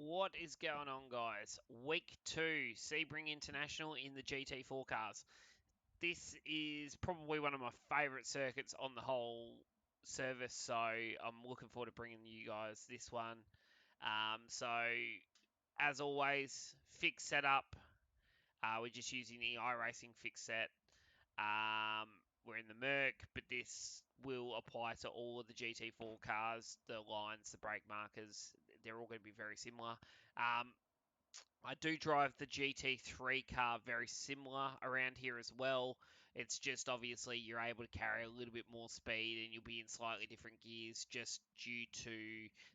What is going on, guys? Week 2, Sebring International in the GT4 cars. This is probably one of my favourite circuits on the whole service, so I'm looking forward to bringing you guys this one. So, as always, fixed setup. We're just using the iRacing fixed set. We're in the Merc, but this will apply to all of the GT4 cars. The lines, the brake markers, they're all going to be very similar. I do drive the GT3 car very similar around here as well. It's just obviously you're able to carry a little bit more speed and you'll be in slightly different gears just due to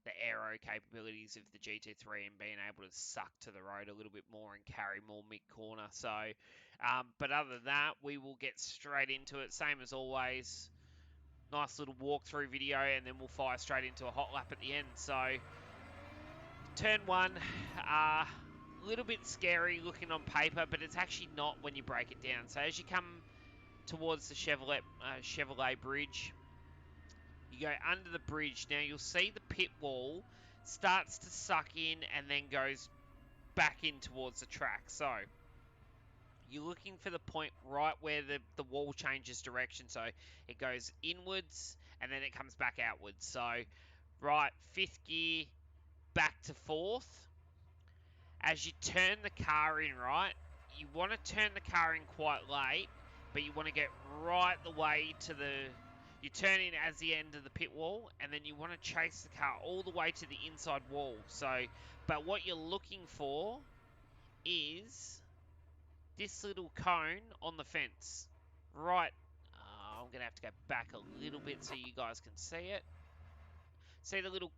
the aero capabilities of the GT3 and being able to suck to the road a little bit more and carry more mid-corner. So, but other than that, we will get straight into it. Same as always. Nice little walkthrough video and then we'll fire straight into a hot lap at the end. So, turn one, a little bit scary looking on paper, but it's actually not when you break it down. So as you come towards the Chevrolet bridge, you go under the bridge. Now you'll see the pit wall starts to suck in and then goes back in towards the track. So you're looking for the point right where the wall changes direction. So it goes inwards and then it comes back outwards. So right, fifth gear, back to fourth. As you turn the car in, right, you want to turn the car in quite late, but you want to get right the way to the... You turn in as the end of the pit wall, and then you want to chase the car all the way to the inside wall. So, but what you're looking for is this little cone on the fence. Right, I'm going to have to go back a little bit so you guys can see it. See the little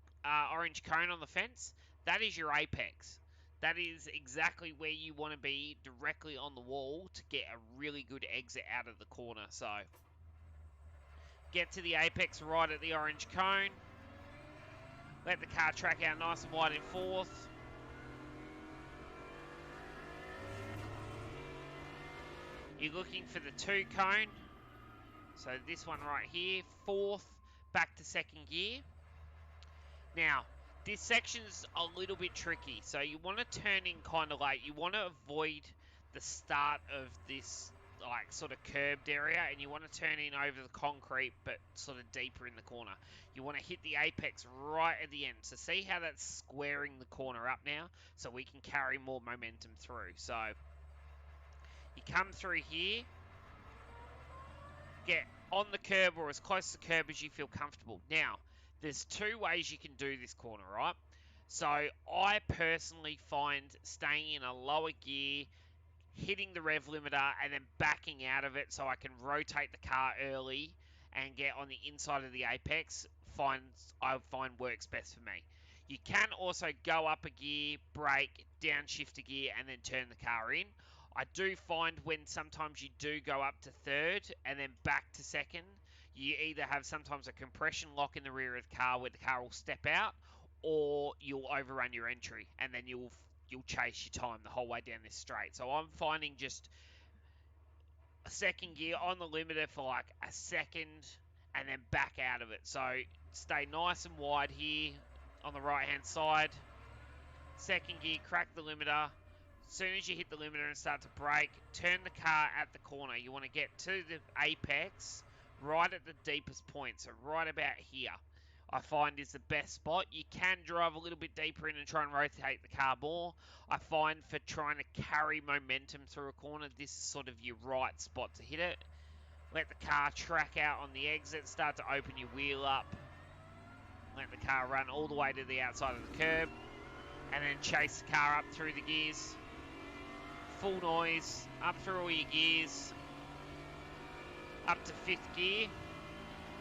orange cone on the fence? That is your apex. That is exactly where you want to be, directly on the wall to get a really good exit out of the corner. So, get to the apex right at the orange cone. Let the car track out nice and wide in fourth. You're looking for the 2 cone. So this one right here, fourth, back to second gear. Now, this section's a little bit tricky, so you want to turn in kind of late. You want to avoid the start of this like sort of curbed area, and you want to turn in over the concrete, but sort of deeper in the corner. You want to hit the apex right at the end. So see how that's squaring the corner up now, so we can carry more momentum through. So you come through here, get on the curb or as close to the curb as you feel comfortable. Now, there's 2 ways you can do this corner, right? So I personally find staying in a lower gear, hitting the rev limiter, and then backing out of it so I can rotate the car early and get on the inside of the apex, I find works best for me. You can also go up a gear, brake, downshift a gear, and then turn the car in. I do find when sometimes you do go up to third and then back to second, you either have sometimes a compression lock in the rear of the car where the car will step out, or you'll overrun your entry and then you'll chase your time the whole way down this straight. So I'm finding just a second gear on the limiter for like a second and then back out of it. So stay nice and wide here on the right hand side. Second gear, crack the limiter. As soon as you hit the limiter and start to brake, turn the car at the corner. You want to get to the apex right at the deepest point, so right about here. I find is the best spot. You can drive a little bit deeper in and try and rotate the car more. I find for trying to carry momentum through a corner, this is sort of your right spot to hit it. Let the car track out on the exit, start to open your wheel up. Let the car run all the way to the outside of the curb. And then chase the car up through the gears. Full noise, up through all your gears. Up to 5th gear.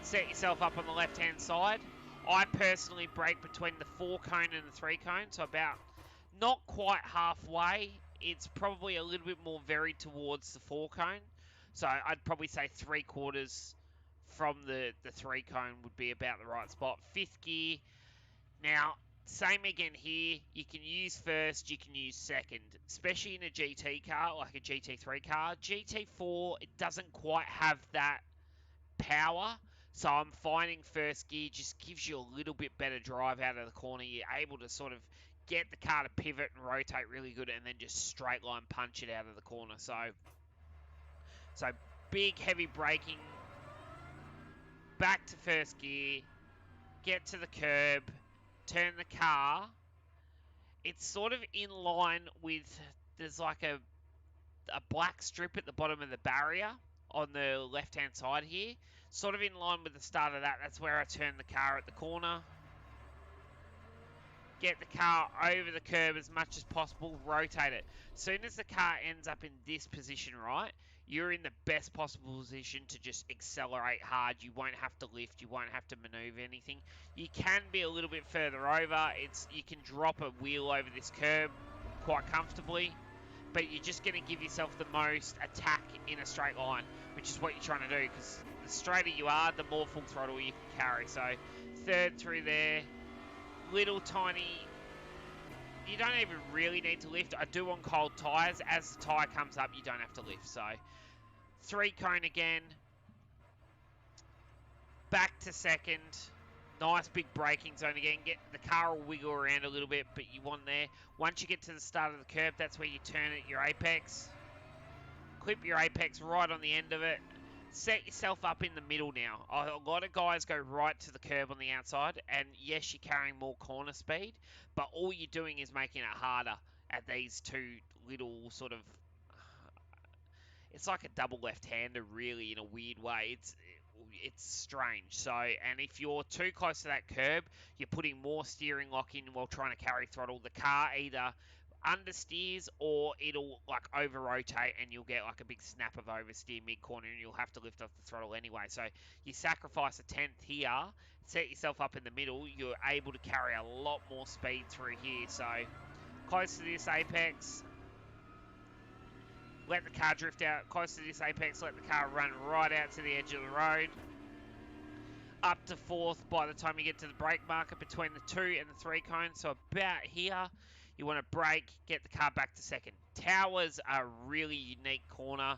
Set yourself up on the left-hand side. I personally brake between the 4 cone and the 3 cone, so about not quite halfway. It's probably a little bit more varied towards the 4 cone. So I'd probably say 3/4 from the 3 cone would be about the right spot. 5th gear. Now, same again here. You can use first, you can use second, especially in a GT car, like a GT3 car. GT4, it doesn't quite have that power. So I'm finding first gear just gives you a little bit better drive out of the corner. You're able to sort of get the car to pivot and rotate really good, and then just straight line punch it out of the corner. So big heavy braking, back to first gear, get to the curb, turn the car. It's sort of in line with, there's like a black strip at the bottom of the barrier on the left hand side here, sort of in line with the start of that. That's where I turn the car at the corner. Get the car over the curb as much as possible, rotate it. As soon as the car ends up in this position, right, you're in the best possible position to just accelerate hard. You won't have to lift, you won't have to maneuver anything. You can be a little bit further over. You can drop a wheel over this curb quite comfortably, but you're just going to give yourself the most attack in a straight line, which is what you're trying to do, because the straighter you are, the more full throttle you can carry. So third through there, little tiny, you don't even really need to lift. I do on cold tyres. As the tyre comes up, you don't have to lift. So 3 cone again, back to second. Nice big braking zone again. Get the car will wiggle around a little bit, but you want there. Once you get to the start of the curb, that's where you turn at your apex. Clip your apex right on the end of it. Set yourself up in the middle now. A lot of guys go right to the curb on the outside, and yes, you're carrying more corner speed, but all you're doing is making it harder at these two little sort of, it's like a double left-hander really in a weird way. It's strange. So, and if you're too close to that curb, you're putting more steering lock in while trying to carry throttle. The car either understeers or it'll like over rotate and you'll get like a big snap of oversteer mid corner and you'll have to lift off the throttle anyway. So you sacrifice a tenth here, set yourself up in the middle, you're able to carry a lot more speed through here. So close to this apex, let the car drift out close to this apex, let the car run right out to the edge of the road. Up to fourth by the time you get to the brake marker between the 2 and the 3 cones. So about here, you want to brake, get the car back to second. Towers are a really unique corner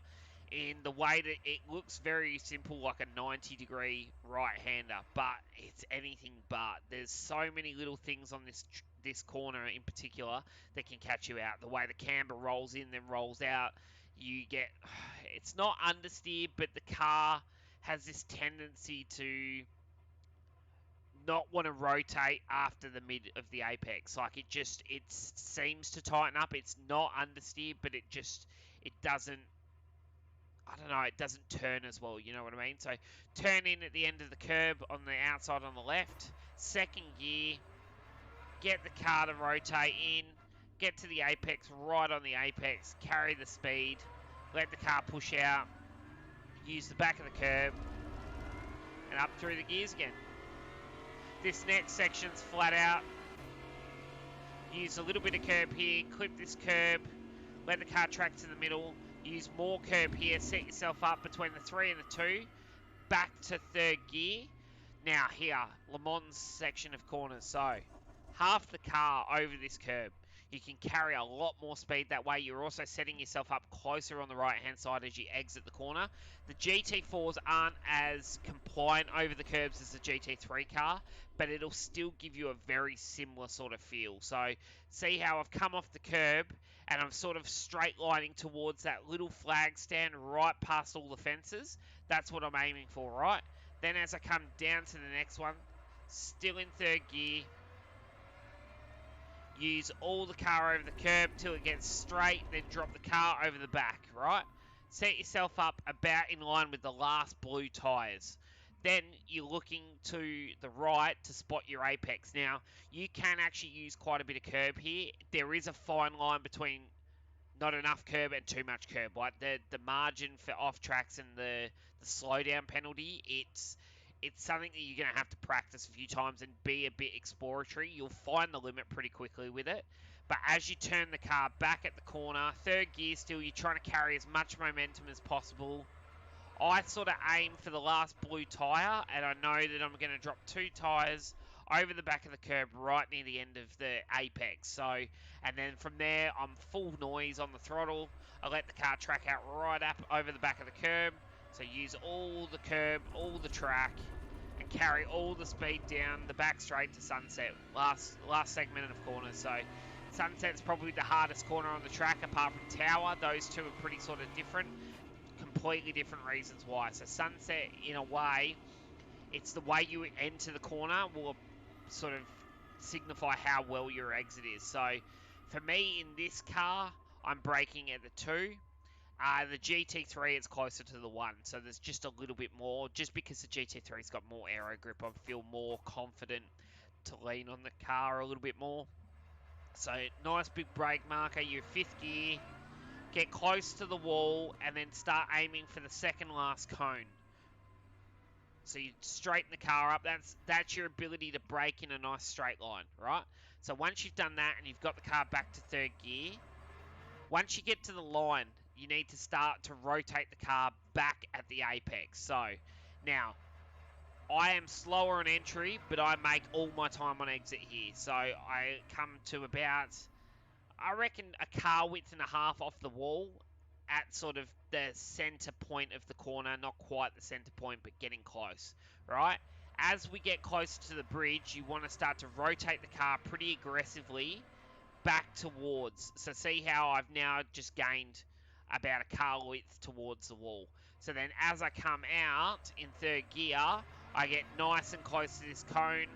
in the way that it looks very simple, like a 90-degree right-hander, but it's anything but. There's so many little things on this corner in particular that can catch you out. The way the camber rolls in, then rolls out, you get, it's not understeer, but the car has this tendency to not want to rotate after the mid of the apex. Like it seems to tighten up. It's not understeer, but it doesn't, I don't know, it doesn't turn as well, you know what I mean? So turn in at the end of the curb on the outside on the left, second gear, get the car to rotate in, get to the apex, right on the apex, carry the speed, let the car push out, use the back of the curb, and up through the gears again. This next section's flat out. Use a little bit of curb here, clip this curb, let the car track to the middle, use more curb here, set yourself up between the 3 and the 2, back to third gear. Now here, Le Mans section of corners, so half the car over this curb. You can carry a lot more speed that way. You're also setting yourself up closer on the right hand side as you exit the corner. The GT4s aren't as compliant over the curbs as the GT3 car, but it'll still give you a very similar sort of feel. So see how I've come off the curb and I'm sort of straight lining towards that little flag stand right past all the fences. That's what I'm aiming for, right? Then as I come down to the next one, still in third gear, use all the car over the curb till it gets straight, then drop the car over the back, right? Set yourself up about in line with the last blue tyres. Then you're looking to the right to spot your apex. Now, you can actually use quite a bit of curb here. There is a fine line between not enough curb and too much curb. Like the margin for off tracks and the slowdown penalty, it's something that you're going to have to practice a few times and be a bit exploratory. You'll find the limit pretty quickly with it. But as you turn the car back at the corner, third gear still, you're trying to carry as much momentum as possible. I sort of aim for the last blue tyre, and I know that I'm going to drop 2 tyres over the back of the curb right near the end of the apex. So, and then from there, I'm full noise on the throttle. I let the car track out right up over the back of the curb. So use all the curb, all the track, and and carry all the speed down the back straight to Sunset, last segment of corners. So Sunset's probably the hardest corner on the track apart from Tower. Those two are pretty sort of different, completely different reasons why. So Sunset, in a way, it's the way you enter the corner will sort of signify how well your exit is. So for me in this car, I'm braking at the 2. The GT3 is closer to the 1, so there's just a little bit more. Just because the GT3's got more aero grip, I feel more confident to lean on the car a little bit more. So nice big brake marker, your 5th gear, get close to the wall, and then start aiming for the second last cone. So you straighten the car up. That's your ability to brake in a nice straight line, right? So once you've done that and you've got the car back to 3rd gear, once you get to the line, you need to start to rotate the car back at the apex. So now, I am slower on entry, but I make all my time on exit here. So I come to about, I reckon, a car width and a half off the wall at sort of the center point of the corner. Not quite the center point, but getting close, right? As we get closer to the bridge, you want to start to rotate the car pretty aggressively back towards. So see how I've now just gained about a car width towards the wall. So then as I come out in 3rd gear, I get nice and close to this cone.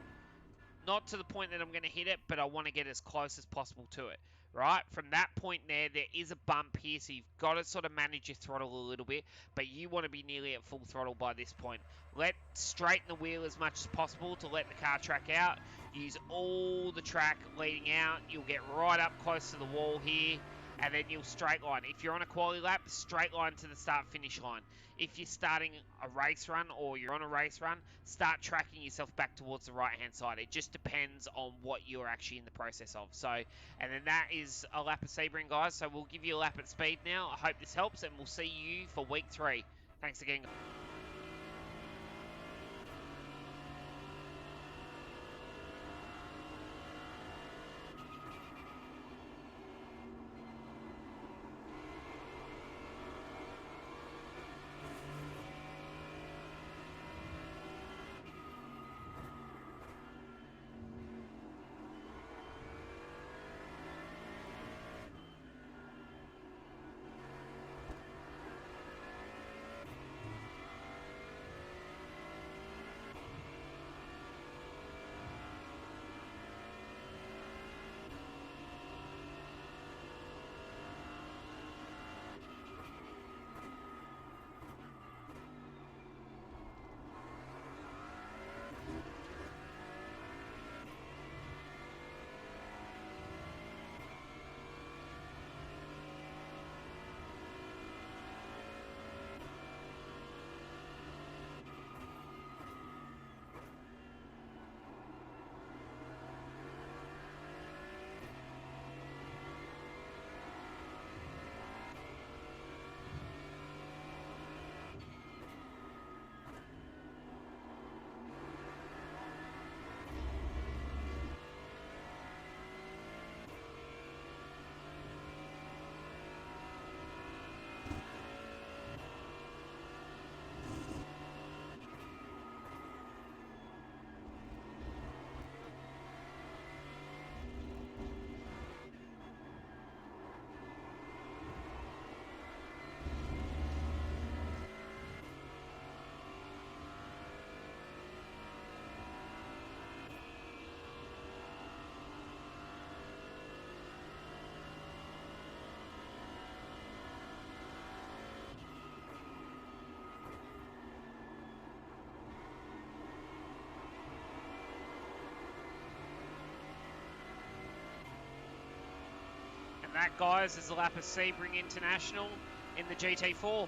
Not to the point that I'm going to hit it, but I want to get as close as possible to it, right? From that point there is a bump here, so you've got to sort of manage your throttle a little bit, but you want to be nearly at full throttle by this point. Straighten the wheel as much as possible to let the car track out. Use all the track leading out. You'll get right up close to the wall here, and then you'll straight line. If you're on a quali lap, straight line to the start-finish line. If you're starting a race run or you're on a race run, start tracking yourself back towards the right-hand side. It just depends on what you're actually in the process of. So, and then that is a lap of Sebring, guys. So we'll give you a lap at speed now. I hope this helps, and we'll see you for week 3. Thanks again. And that, guys, is the lap of Sebring International in the GT4.